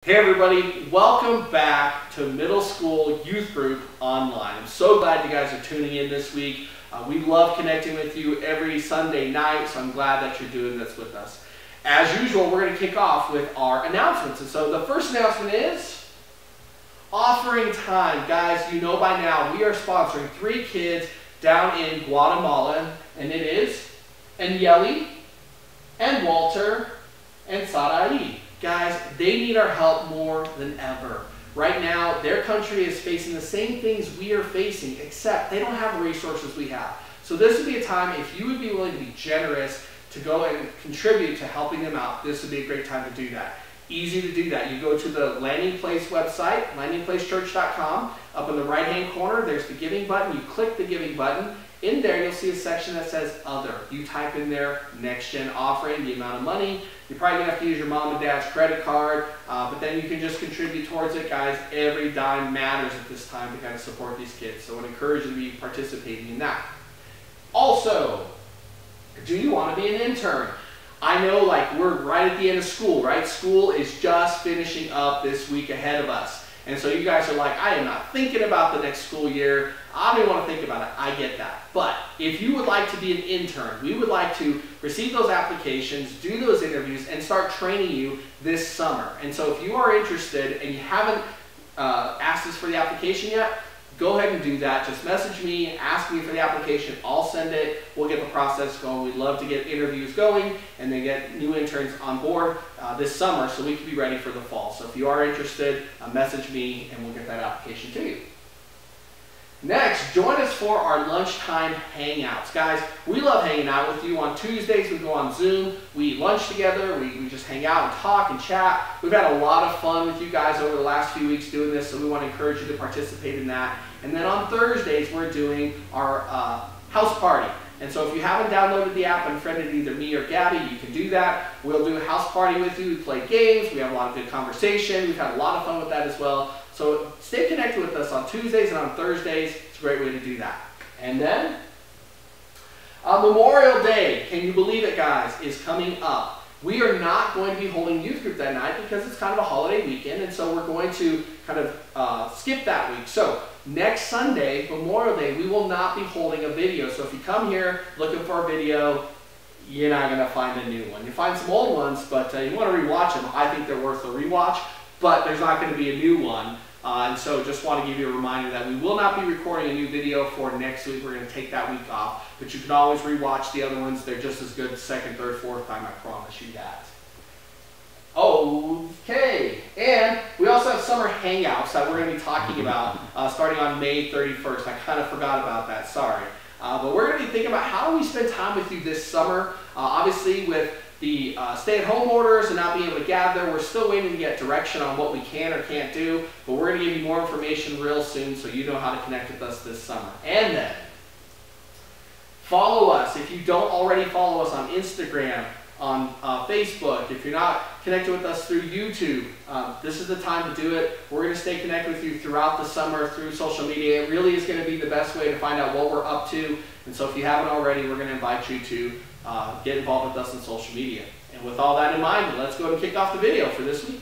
Hey everybody, welcome back to Middle School Youth Group Online. I'm so glad you guys are tuning in this week. We love connecting with you every Sunday night, so I'm glad that you're doing this with us. As usual, we're going to kick off with our announcements. And so the first announcement is offering time. Guys, you know by now we are sponsoring 3 kids down in Guatemala, and it is Anyeli and Walter and Sarai. Guys, they need our help more than ever. Right now, their country is facing the same things we are facing, except they don't have the resources we have. So this would be a time, if you would be willing to be generous to go and contribute to helping them out, this would be a great time to do that. Easy to do that. You go to the Landing Place website, landingplacechurch.com. Up in the right-hand corner, there's the giving button. You click the giving button. In there, you'll see a section that says Other. You type in there NextGen offering, the amount of money. You're probably going to have to use your mom and dad's credit card, but then you can just contribute towards it. Guys, every dime matters at this time to kind of support these kids. So I would encourage you to be participating in that. Also, do you want to be an intern? I know, like, we're right at the end of school, right? School is just finishing up this week ahead of us. And so you guys are like, I am not thinking about the next school year. I don't even want to think about it. I get that. But if you would like to be an intern, we would like to receive those applications, do those interviews, and start training you this summer. And so if you are interested and you haven't asked us for the application yet, go ahead and do that. Just message me, ask me for the application. I'll send it. We'll get the process going. We'd love to get interviews going and then get new interns on board this summer so we can be ready for the fall. So if you are interested, message me and we'll get that application to you. Next, join us for our lunchtime hangouts. Guys, we love hanging out with you. On Tuesdays, we go on Zoom. We eat lunch together. We just hang out and talk and chat. We've had a lot of fun with you guys over the last few weeks doing this, so we want to encourage you to participate in that. And then on Thursdays, we're doing our house party. And so if you haven't downloaded the app and friended either me or Gabby, you can do that. We'll do a house party with you. We play games. We have a lot of good conversation. We've had a lot of fun with that as well. So stay connected with us on Tuesdays and on Thursdays. It's a great way to do that. And then Memorial Day, can you believe it, guys, is coming up. We are not going to be holding youth group that night because it's kind of a holiday weekend, and so we're going to kind of skip that week. So next Sunday, Memorial Day, we will not be holding a video. So if you come here looking for a video, you're not going to find a new one. You find some old ones, but you want to rewatch them. I think they're worth a rewatch, but there's not going to be a new one. And so just want to give you a reminder that we will not be recording a new video for next week. We're going to take that week off, but you can always rewatch the other ones. They're just as good the second, third, fourth time, I promise you that. Okay, and we also have summer hangouts that we're going to be talking about starting on May 31st. I kind of forgot about that, sorry. But we're going to be thinking about how do we spend time with you this summer. Obviously with the stay-at-home orders and not being able to gather, we're still waiting to get direction on what we can or can't do, but we're going to give you more information real soon so you know how to connect with us this summer. And then, follow us. If you don't already follow us on Instagram, on Facebook, if you're not connected with us through YouTube, this is the time to do it. We're going to stay connected with you throughout the summer through social media. It really is going to be the best way to find out what we're up to. And so if you haven't already, we're going to invite you to get involved with us on social media. And with all that in mind, let's go ahead and kick off the video for this week.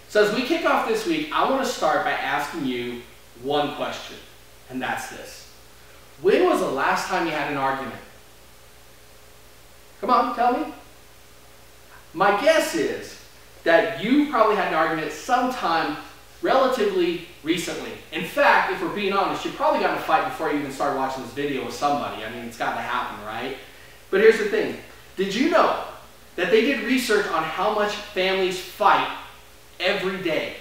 So as we kick off this week, I want to start by asking you one question, and that's this. When was the last time you had an argument? Come on, tell me. My guess is that you probably had an argument sometime relatively recently. In fact, if we're being honest, you probably got in a fight before you even started watching this video with somebody. I mean, it's got to happen, right? But here's the thing. Did you know that they did research on how much families fight every day?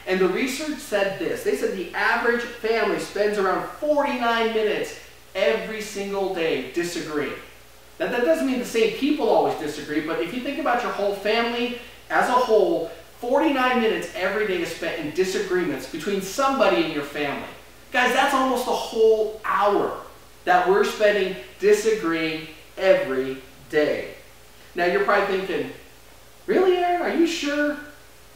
And the research said this. They said the average family spends around 49 minutes every single day disagreeing. Now, that doesn't mean the same people always disagree, but if you think about your whole family as a whole, 49 minutes every day is spent in disagreements between somebody in your family. Guys, that's almost a whole hour that we're spending disagreeing every day. Now, you're probably thinking, really, Aaron? Are you sure?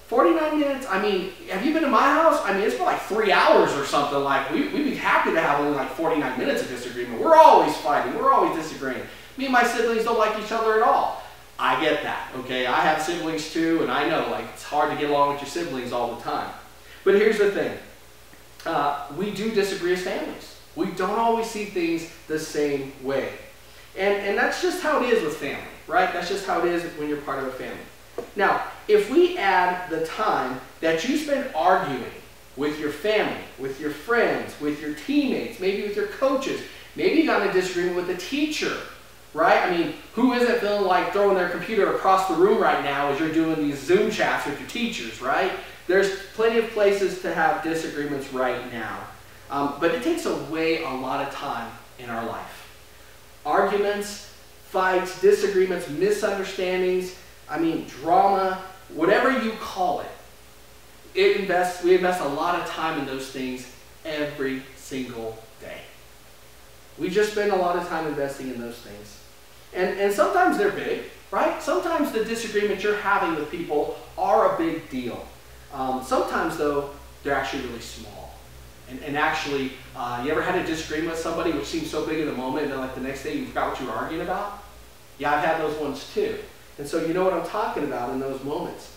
49 minutes? I mean, have you been to my house? I mean, it's been like 3 hours or something. Like, we'd be happy to have only like 49 minutes of disagreement. We're always fighting. We're always disagreeing. Me and my siblings don't like each other at all. I get that, okay? I have siblings too, and I know, like, it's hard to get along with your siblings all the time. But here's the thing. We do disagree as families. We don't always see things the same way. And that's just how it is with family, right? That's just how it is when you're part of a family. Now, if we add the time that you spend arguing with your family, with your friends, with your teammates, maybe with your coaches, maybe you got in a disagreement with a teacher, right? I mean, who isn't feeling like throwing their computer across the room right now as you're doing these Zoom chats with your teachers, right? There's plenty of places to have disagreements right now. But it takes away a lot of time in our life. Arguments, fights, disagreements, misunderstandings, I mean, drama, whatever you call it. We invest a lot of time in those things every single day. We just spend a lot of time investing in those things. And sometimes they're big, right? Sometimes the disagreements you're having with people are a big deal. Sometimes, though, they're actually really small. And actually, you ever had a disagreement with somebody which seemed so big in the moment, and then like the next day you forgot what you were arguing about? Yeah, I've had those ones too. And so you know what I'm talking about in those moments.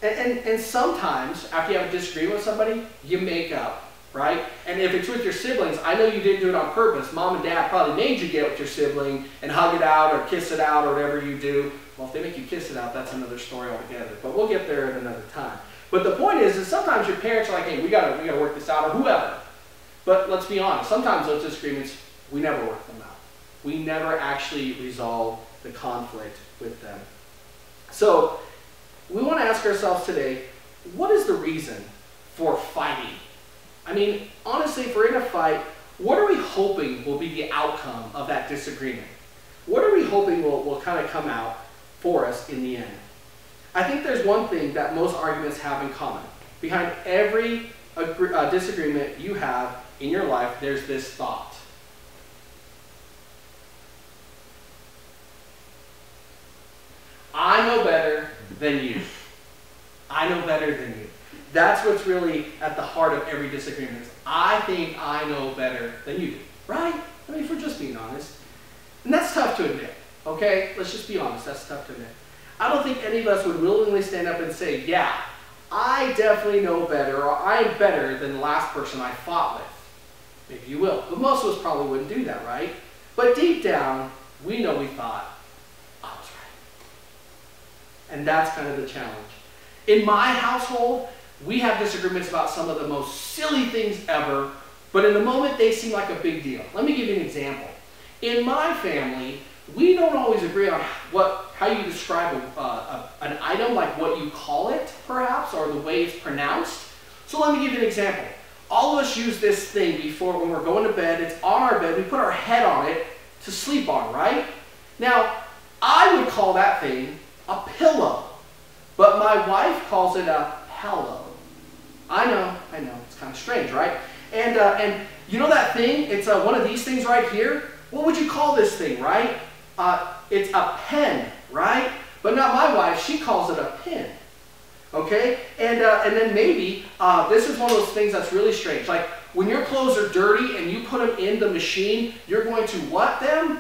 And sometimes, after you have a disagreement with somebody, you make up, right? And if it's with your siblings, I know you didn't do it on purpose. Mom and dad probably made you get with your sibling and hug it out or kiss it out or whatever you do. Well, if they make you kiss it out, that's another story altogether. But we'll get there at another time. But the point is sometimes your parents are like, hey, we gotta work this out, or whoever. But let's be honest, sometimes those disagreements, we never work them out. We never actually resolve the conflict with them. So we want to ask ourselves today, what is the reason for fighting? I mean, honestly, if we're in a fight, what are we hoping will be the outcome of that disagreement? What are we hoping will kind of come out for us in the end? I think there's one thing that most arguments have in common. Behind every disagreement you have in your life, there's this thought. I know better than you. I know better than you. That's what's really at the heart of every disagreement. I think I know better than you do, right? I mean, if we're just being honest. And that's tough to admit, okay? Let's just be honest, that's tough to admit. I don't think any of us would willingly stand up and say, yeah, I definitely know better, or I'm better than the last person I fought with. Maybe you will, but most of us probably wouldn't do that, right? But deep down, we know we thought, I was right. And that's kind of the challenge. In my household, we have disagreements about some of the most silly things ever, but in the moment they seem like a big deal. Let me give you an example. In my family, we don't always agree on how you describe an item, like what you call it, perhaps, or the way it's pronounced. So let me give you an example. All of us use this thing when we're going to bed. It's on our bed. We put our head on it to sleep on, right? Now, I would call that thing a pillow, but my wife calls it a pillow. I know, it's kind of strange, right? And you know that thing? It's one of these things right here. What would you call this thing, right? It's a pen, right? But not my wife. She calls it a pin. Okay? And then maybe this is one of those things that's really strange. Like when your clothes are dirty and you put them in the machine, you're going to what them?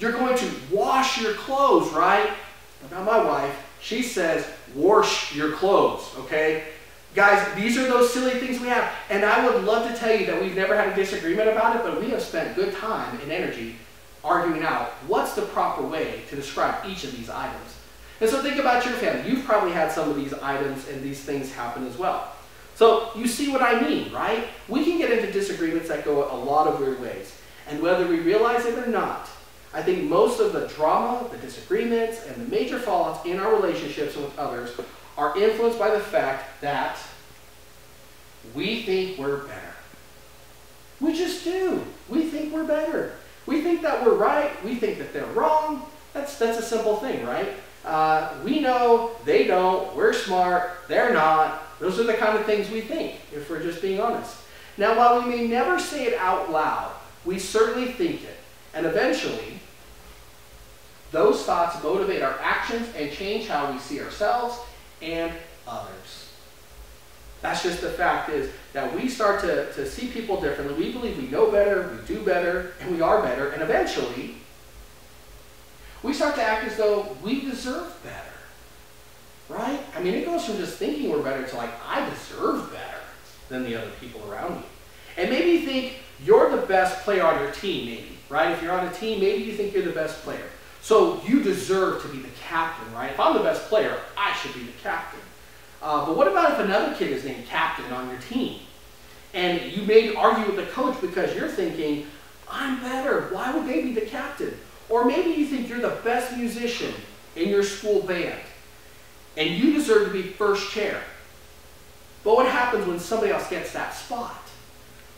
You're going to wash your clothes, right? But not my wife. She says, wash your clothes, okay? Guys, these are those silly things we have. And I would love to tell you that we've never had a disagreement about it, but we have spent good time and energy arguing out what's the proper way to describe each of these items. And so think about your family. You've probably had some of these items and these things happen as well. So you see what I mean, right? We can get into disagreements that go a lot of weird ways. And whether we realize it or not, I think most of the drama, the disagreements, and the major fallouts in our relationships with others are influenced by the fact that we think we're better. We just do. We think we're better. We think that we're right. We think that they're wrong. That's a simple thing, right? We know, they don't, we're smart, they're not. Those are the kind of things we think, if we're just being honest. Now, while we may never say it out loud, we certainly think it. And eventually, those thoughts motivate our actions and change how we see ourselves and others. That's just the fact is that we start to see people differently. We believe we know better, we do better, and we are better. And eventually, we start to act as though we deserve better. Right? I mean, it goes from just thinking we're better to like, I deserve better than the other people around me. And maybe you think you're the best player on your team, maybe. Right? If you're on a team, maybe you think you're the best player. So you deserve to be the captain, right? If I'm the best player, I should be the captain. But what about if another kid is named captain on your team? And you may argue with the coach because you're thinking, I'm better. Why would they be the captain? Or maybe you think you're the best musician in your school band and you deserve to be first chair. But what happens when somebody else gets that spot?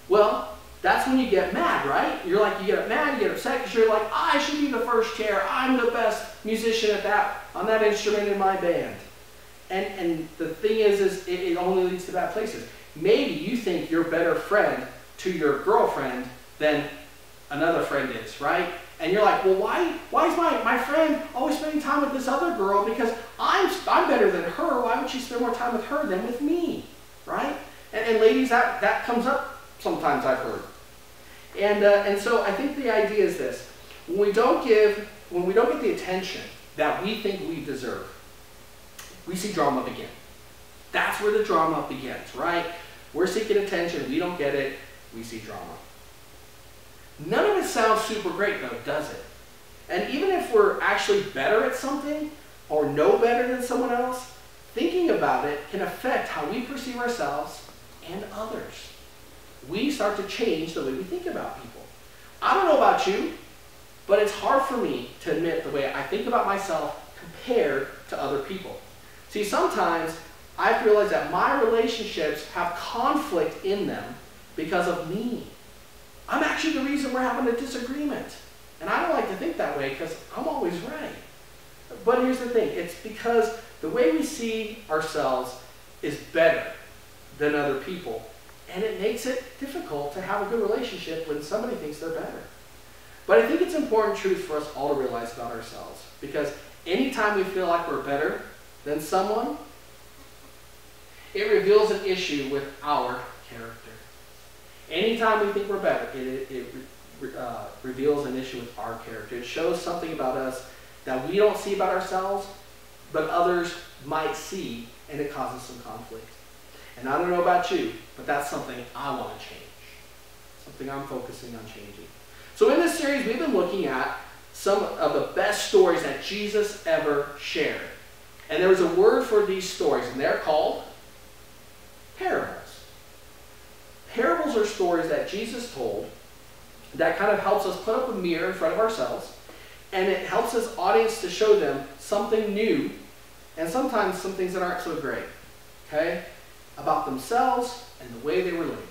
Well, that's when you get mad, right? You're like, you get mad, you get upset because you're like, I should be the first chair. I'm the best musician on that instrument in my band. And the thing is it only leads to bad places. Maybe you think you're a better friend to your girlfriend than another friend is, right? And you're like, well, why is my friend always spending time with this other girl? Because I'm better than her. Why would she spend more time with her than with me, right? And ladies, that comes up sometimes, I've heard. And so I think the idea is this: when we don't get the attention that we think we deserve, we see drama begin. That's where the drama begins, right? We're seeking attention, we don't get it, we see drama. None of it sounds super great though, does it? And even if we're actually better at something or know better than someone else, thinking about it can affect how we perceive ourselves and others. We start to change the way we think about people. I don't know about you, but it's hard for me to admit the way I think about myself compared to other people. See, sometimes I've realized that my relationships have conflict in them because of me. I'm actually the reason we're having a disagreement. And I don't like to think that way because I'm always right. But here's the thing. It's because the way we see ourselves is better than other people. And it makes it difficult to have a good relationship when somebody thinks they're better. But I think it's important truth for us all to realize about ourselves. Because anytime we feel like we're better than someone, it reveals an issue with our character. Anytime we think we're better, it reveals an issue with our character. It shows something about us that we don't see about ourselves, but others might see, and it causes some conflict. And I don't know about you, but that's something I want to change. Something I'm focusing on changing. So in this series, we've been looking at some of the best stories that Jesus ever shared. And there was a word for these stories, and they're called parables. Parables are stories that Jesus told that kind of helps us put up a mirror in front of ourselves, and it helps us audience to show them something new, and sometimes some things that aren't so great, okay, about themselves and the way they were living.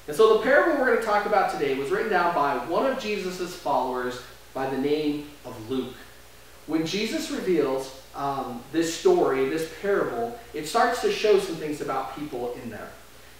And so the parable we're going to talk about today was written down by one of Jesus' followers by the name of Luke. When Jesus reveals this story, this parable, it starts to show some things about people in there.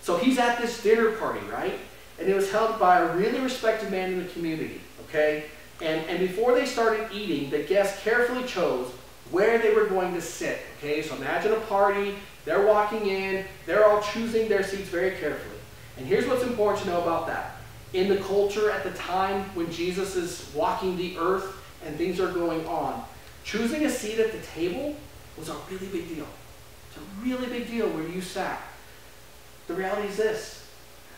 So he's at this dinner party, right? And it was held by a really respected man in the community, okay? And before they started eating, the guests carefully chose where they were going to sit, okay? So imagine a party, they're walking in, they're all choosing their seats very carefully. And here's what's important to know about that. In the culture at the time when Jesus is walking the earth and things are going on, choosing a seat at the table was a really big deal. It's a really big deal where you sat. The reality is this: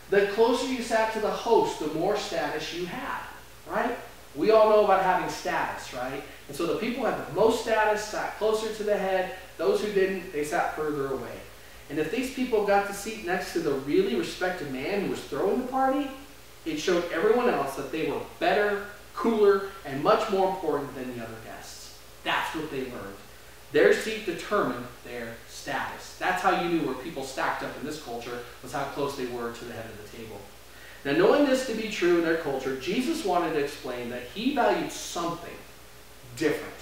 the closer you sat to the host, the more status you had, right? We all know about having status, right? And so the people who had the most status sat closer to the head. Those who didn't, they sat further away. And if these people got the seat next to the really respected man who was throwing the party, it showed everyone else that they were better, cooler, and much more important than the other guests. That's what they learned. Their seat determined their status. That's how you knew where people stacked up in this culture, was how close they were to the head of the table. Now, knowing this to be true in their culture, Jesus wanted to explain that he valued something different.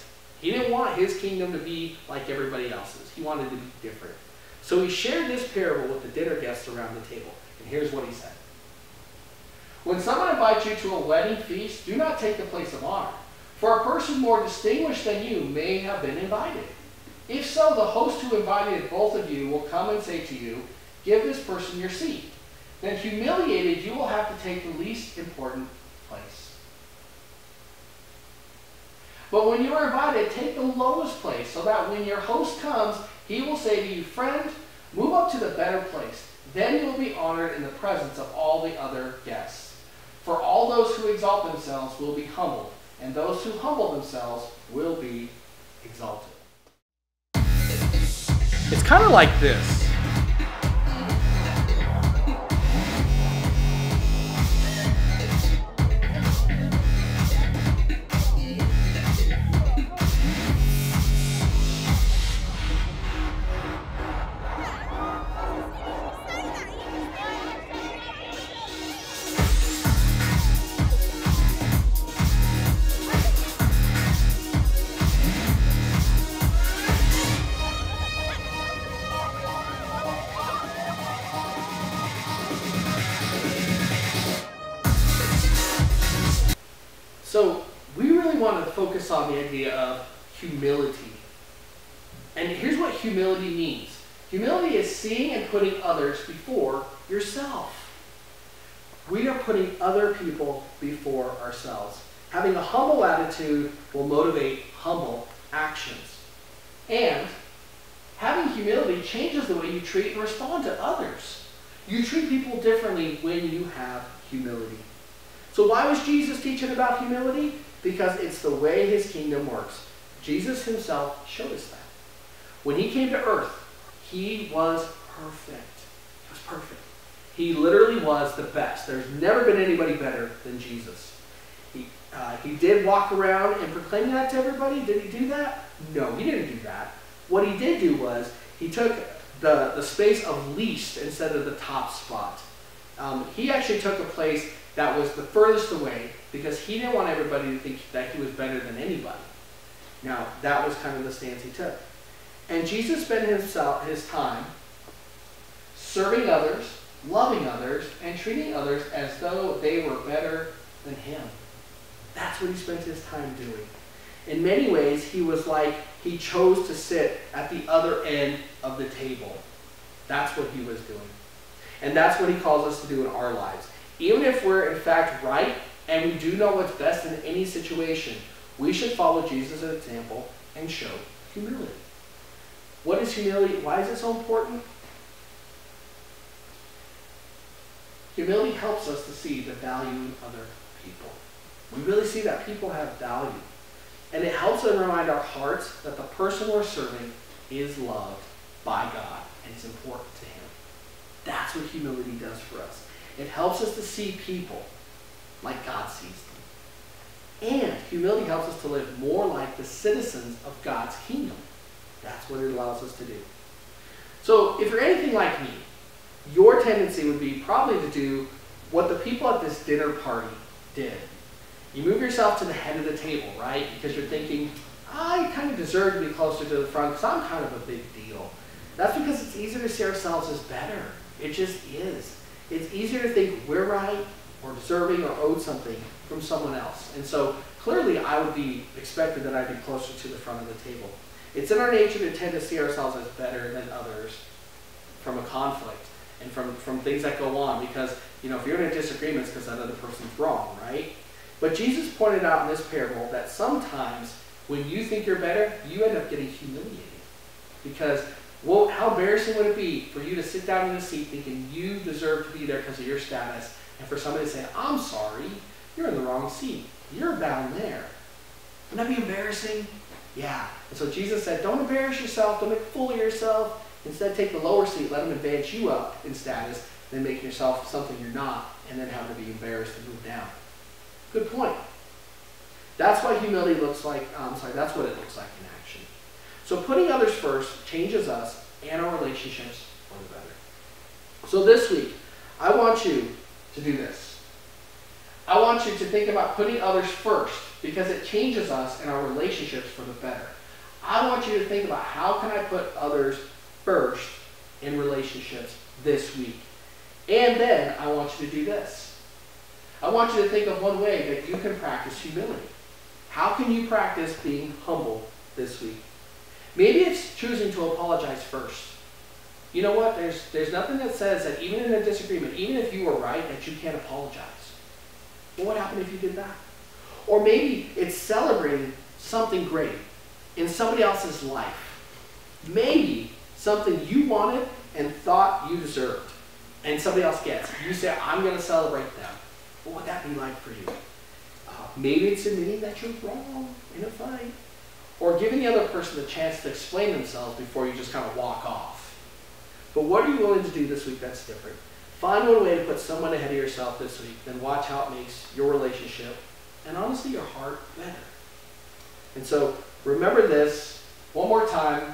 He didn't want his kingdom to be like everybody else's. He wanted to be different. So he shared this parable with the dinner guests around the table. And here's what he said. When someone invites you to a wedding feast, do not take the place of honor, for a person more distinguished than you may have been invited. If so, the host who invited both of you will come and say to you, give this person your seat. Then humiliated, you will have to take the least important place. But when you are invited, take the lowest place, so that when your host comes, he will say to you, friend, move up to the better place. Then you will be honored in the presence of all the other guests. For all those who exalt themselves will be humbled, and those who humble themselves will be exalted. It's kind of like this. So we really want to focus on the idea of humility. And here's what humility means. Humility is seeing and putting others before yourself. We are putting other people before ourselves. Having a humble attitude will motivate humble actions. And having humility changes the way you treat and respond to others. You treat people differently when you have humility. So why was Jesus teaching about humility? Because it's the way his kingdom works. Jesus himself showed us that. When he came to earth, he was perfect. He was perfect. He literally was the best. There's never been anybody better than Jesus. He did walk around and proclaim that to everybody. Did he do that? No, he didn't do that. What he did do was he took the space of least instead of the top spot. He actually took a place that was the furthest away because he didn't want everybody to think that he was better than anybody. Now, that was kind of the stance he took. And Jesus spent his time serving others, loving others, and treating others as though they were better than him. That's what he spent his time doing. In many ways, he was like he chose to sit at the other end of the table. That's what he was doing. And that's what he calls us to do in our lives. Even if we're in fact right and we do know what's best in any situation, we should follow Jesus' example and show humility. What is humility? Why is it so important? Humility helps us to see the value in other people. We really see that people have value. And it helps us remind our hearts that the person we're serving is loved by God and is important to him. That's what humility does for us. It helps us to see people like God sees them. And humility helps us to live more like the citizens of God's kingdom. That's what it allows us to do. So if you're anything like me, your tendency would be probably to do what the people at this dinner party did. You move yourself to the head of the table, right? Because you're thinking, I kind of deserve to be closer to the front because I'm kind of a big deal. That's because it's easier to see ourselves as better. It just is. It's easier to think we're right or deserving or owed something from someone else. And so clearly I would be expected that I'd be closer to the front of the table. It's in our nature to tend to see ourselves as better than others from a conflict and from things that go on because, you know, if you're in a disagreement, it's because that other person's wrong, right? But Jesus pointed out in this parable that sometimes when you think you're better, you end up getting humiliated. Because, well, how embarrassing would it be for you to sit down in a seat thinking you deserve to be there because of your status, and for somebody to say, I'm sorry, you're in the wrong seat. You're down there. Wouldn't that be embarrassing? Yeah. And so Jesus said, don't embarrass yourself, don't make a fool of yourself. Instead, take the lower seat, let them advance you up in status, then make yourself something you're not, and then have to be embarrassed and move down. Good point. That's why humility looks like, that's what it looks like in action. So putting others first changes us and our relationships for the better. So this week, I want you to do this. I want you to think about putting others first because it changes us and our relationships for the better. I want you to think about how can I put others first in relationships this week. And then I want you to do this. I want you to think of one way that you can practice humility. How can you practice being humble this week? Maybe it's choosing to apologize first. You know what? There's nothing that says that even in a disagreement, even if you were right, that you can't apologize. Well, what happened if you did that? Or maybe it's celebrating something great in somebody else's life. Maybe something you wanted and thought you deserved, and somebody else gets. You say, I'm going to celebrate them. What would that be like for you? Maybe it's admitting that you're wrong in a fight. Or giving the other person the chance to explain themselves before you just kind of walk off. But what are you willing to do this week that's different? Find one way to put someone ahead of yourself this week, then watch how it makes your relationship and honestly your heart better. And so remember this one more time.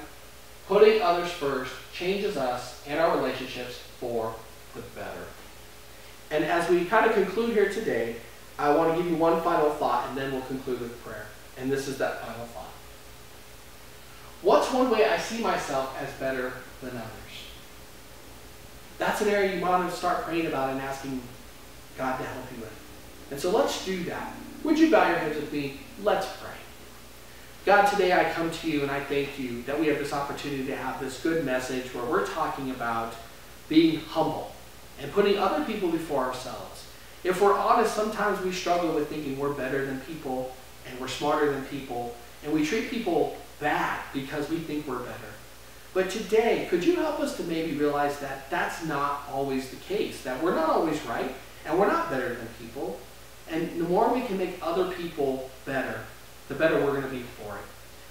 Putting others first changes us and our relationships for the better. And as we kind of conclude here today, I want to give you one final thought and then we'll conclude with prayer. And this is that final thought. What's one way I see myself as better than others? That's an area you want to start praying about and asking God to help you with. And so let's do that. Would you bow your heads with me? Let's pray. God, today I come to you and I thank you that we have this opportunity to have this good message where we're talking about being humble and putting other people before ourselves. If we're honest, sometimes we struggle with thinking we're better than people and we're smarter than people and we treat people bad because we think we're better. But today, could you help us to maybe realize that that's not always the case, that we're not always right and we're not better than people. And the more we can make other people better, the better we're going to be for it.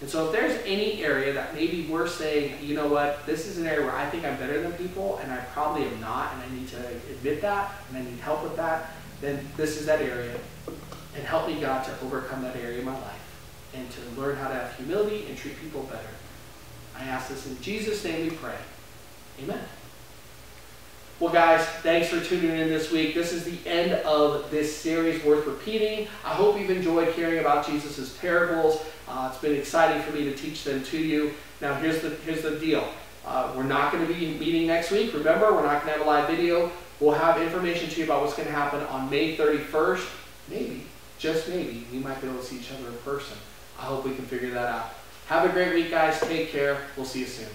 And so if there's any area that maybe we're saying, you know what, this is an area where I think I'm better than people and I probably am not and I need to admit that and I need help with that, then this is that area. And help me, God, to overcome that area in my life and to learn how to have humility and treat people better. I ask this in Jesus' name we pray. Amen. Well, guys, thanks for tuning in this week. This is the end of this series worth repeating. I hope you've enjoyed hearing about Jesus' parables. It's been exciting for me to teach them to you. Now, here's the deal. We're not going to be meeting next week. Remember, we're not going to have a live video. We'll have information to you about what's going to happen on May 31st. Maybe, just maybe, we might be able to see each other in person. I hope we can figure that out. Have a great week, guys. Take care. We'll see you soon.